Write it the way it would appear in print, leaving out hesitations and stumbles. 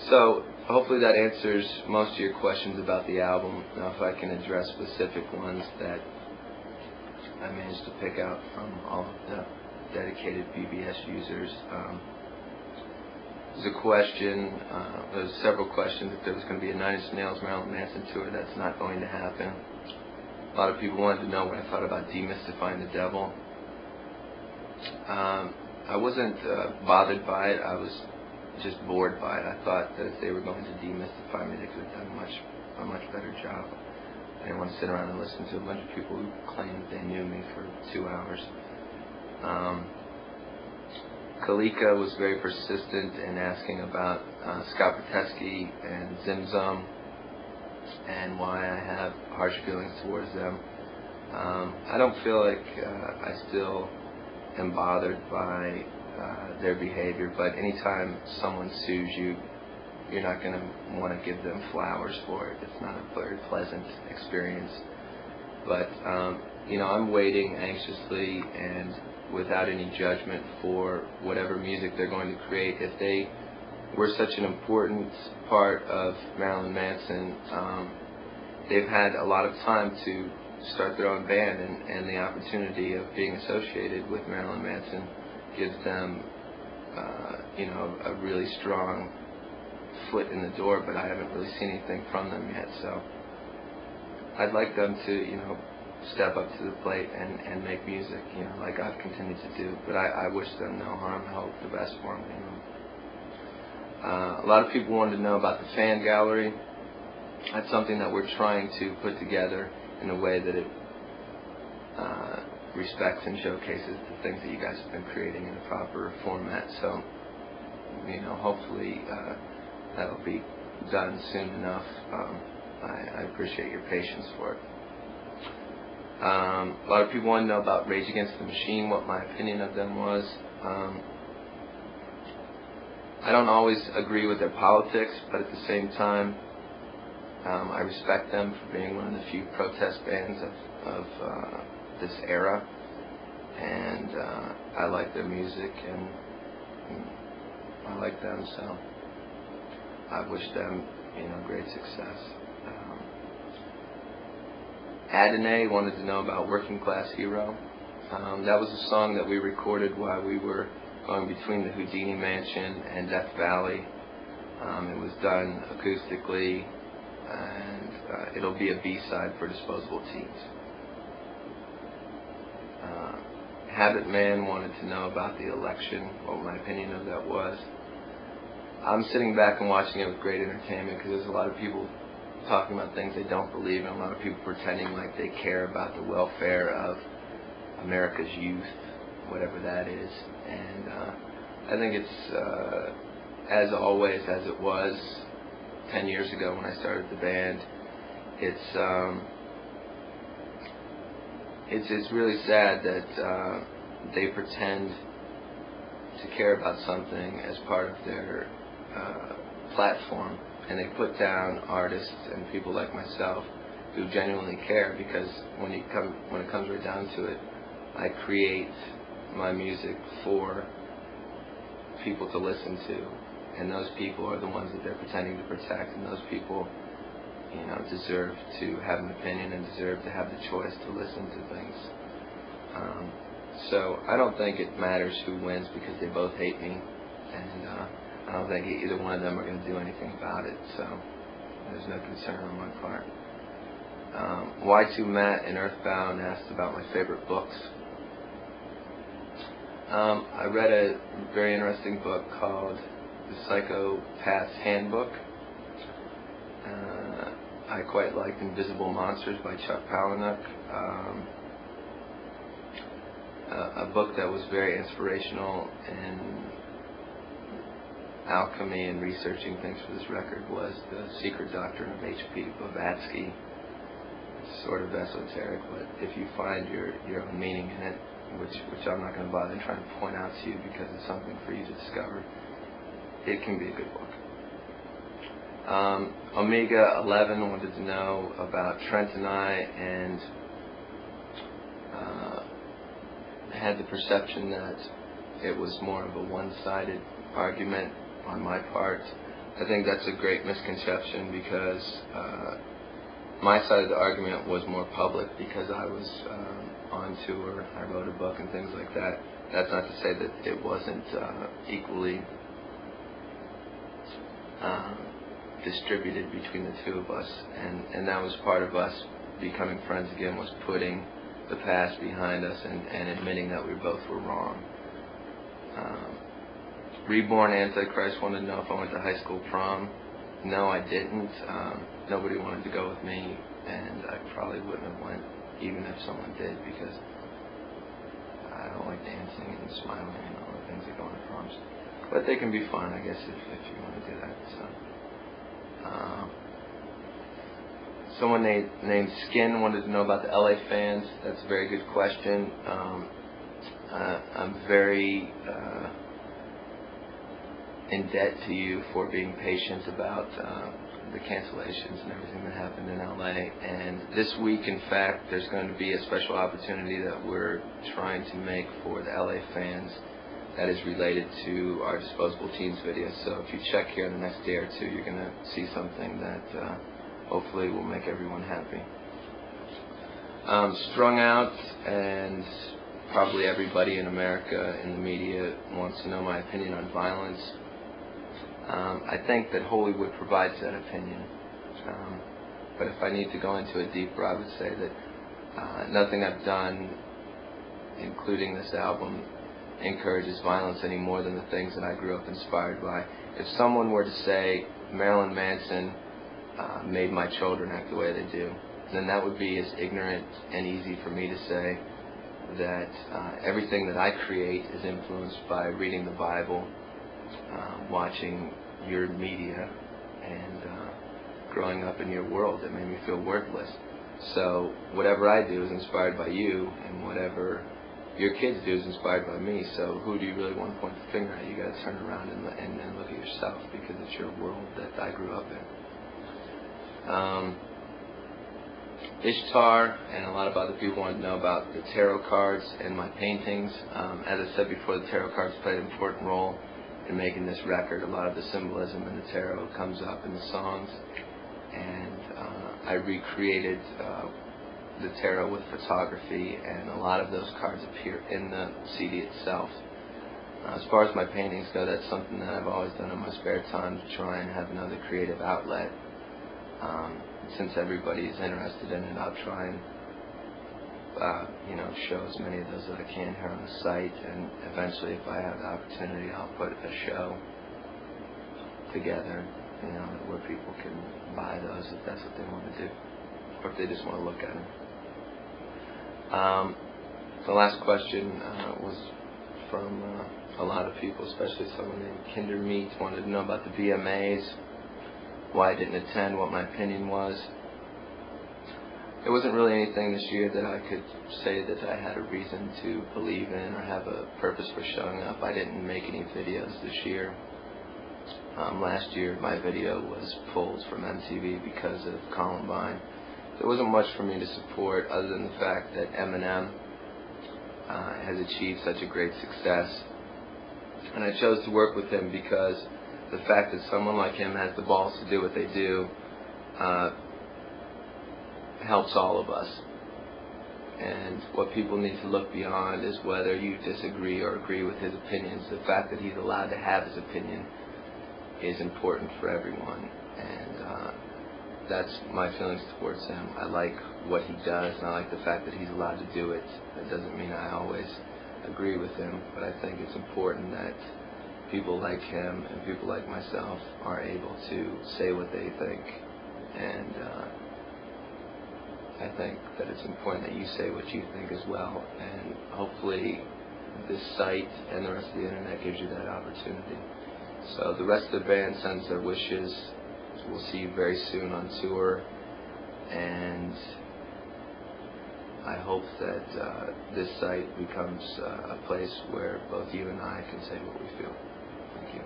So hopefully that answers most of your questions about the album. Now if I can address specific ones that I managed to pick out from all of the dedicated BBS users. There's a question, there's several questions if there was going to be a Nine Inch Nails Marilyn Manson tour. That's not going to happen. A lot of people wanted to know what I thought about Demystifying the Devil. I wasn't bothered by it. I was just bored by it. I thought that if they were going to demystify me, they could have done a much better job. I didn't want to sit around and listen to a bunch of people who claimed they knew me for 2 hours. Kalika was very persistent in asking about Scott Putesky and Zim Zum and why I have harsh feelings towards them. I don't feel like I still am bothered by their behavior, but anytime someone sues you, you're not going to want to give them flowers for it. It's not a very pleasant experience. But, you know, I'm waiting anxiously and without any judgment for whatever music they're going to create. If they were such an important part of Marilyn Manson, they've had a lot of time to start their own band, and the opportunity of being associated with Marilyn Manson gives them, you know, a really strong foot in the door, but I haven't really seen anything from them yet, so I'd like them to, you know, step up to the plate and make music, you know, like I've continued to do, but I wish them no harm. I hope the best for them, you know. A lot of people wanted to know about the fan gallery. That's something that we're trying to put together in a way that it respects and showcases the things that you guys have been creating in a proper format, so, you know, hopefully that'll be done soon enough. I appreciate your patience for it. A lot of people want to know about Rage Against the Machine, what my opinion of them was. I don't always agree with their politics, but at the same time, I respect them for being one of the few protest bands of this era, and I like their music, and I like them, so I wish them, you know, great success. Adonai wanted to know about Working Class Hero. That was a song that we recorded while we were going between the Houdini Mansion and Death Valley. It was done acoustically, and it'll be a B-side for Disposable Teens. Habit Man wanted to know about the election, what my opinion of that was. I'm sitting back and watching it with great entertainment because there's a lot of people talking about things they don't believe in, a lot of people pretending like they care about the welfare of America's youth, whatever that is. And I think it's, as always, as it was 10 years ago when I started the band, it's really sad that they pretend to care about something as part of their platform, and they put down artists and people like myself who genuinely care, because when it comes right down to it, I create my music for people to listen to, and those people are the ones that they're pretending to protect, and those people, you know, deserve to have an opinion and deserve to have the choice to listen to things. So I don't think it matters who wins, because they both hate me, and I don't think either one of them are going to do anything about it, so there's no concern on my part. Y2 Matt in Earthbound asked about my favorite books. I read a very interesting book called The Psychopath's Handbook. I quite liked Invisible Monsters by Chuck Palahniuk. A book that was very inspirational in alchemy and researching things for this record was The Secret Doctrine of H.P. Blavatsky. It's sort of esoteric, but if you find your own meaning in it, which I'm not going to bother trying to point out to you because it's something for you to discover, it can be a good book. Omega 11 wanted to know about Trent and I, and had the perception that it was more of a one-sided argument on my part. I think that's a great misconception because my side of the argument was more public because I was on tour, I wrote a book and things like that. That's not to say that it wasn't equally distributed between the two of us, and that was part of us becoming friends again, was putting the past behind us and admitting that we both were wrong. Reborn Antichrist wanted to know if I went to high school prom. No, I didn't. Nobody wanted to go with me, and I probably wouldn't have went even if someone did, because I don't like dancing and smiling and all the things that go into proms. But they can be fun, I guess, if you want to do that. So, someone named Skin wanted to know about the LA fans. That's a very good question. I'm very in debt to you for being patient about the cancellations and everything that happened in LA. And this week, in fact, there's going to be a special opportunity that we're trying to make for the LA fans that is related to our Disposable Teens video. So if you check here in the next day or two, you're going to see something that hopefully will make everyone happy. Strung Out, and probably everybody in America in the media wants to know my opinion on violence. I think that HolyWood provides that opinion. But if I need to go into it deeper, I would say that nothing I've done, including this album, encourages violence any more than the things that I grew up inspired by. If someone were to say Marilyn Manson made my children act the way they do, then that would be as ignorant and easy for me to say that everything that I create is influenced by reading the Bible, watching your media, and growing up in your world that made me feel worthless. So whatever I do is inspired by you, and whatever your kids do is inspired by me. So who do you really want to point the finger at? You got to turn around and look at yourself, because it's your world that I grew up in. Ishtar and a lot of other people want to know about the tarot cards and my paintings. As I said before, the tarot cards played an important role in making this record. A lot of the symbolism in the tarot comes up in the songs, and I recreated the tarot with photography, and a lot of those cards appear in the CD itself. As far as my paintings go, that's something that I've always done in my spare time to try and have another creative outlet. Since everybody is interested in it, I'll try and show as many of those that I can here on the site, and eventually, if I have the opportunity, I'll put a show together, where people can buy those if that's what they want to do, or if they just want to look at them. The last question was from a lot of people, especially someone named Kinder Meat, wanted to know about the VMAs, why I didn't attend, what my opinion was. There wasn't really anything this year that I could say that I had a reason to believe in or have a purpose for showing up. I didn't make any videos this year. Last year my video was pulled from MTV because of Columbine. There wasn't much for me to support other than the fact that Eminem has achieved such a great success. And I chose to work with him because the fact that someone like him has the balls to do what they do helps all of us. And what people need to look beyond is whether you disagree or agree with his opinions. The fact that he's allowed to have his opinion is important for everyone. And that's my feelings towards him. I like what he does, and I like the fact that he's allowed to do it. That doesn't mean I always agree with him, but I think it's important that people like him and people like myself are able to say what they think. And I think that it's important that you say what you think as well. And hopefully this site and the rest of the internet gives you that opportunity. So the rest of the band sends their wishes. We'll see you very soon on tour. And I hope that this site becomes a place where both you and I can say what we feel. Thank you.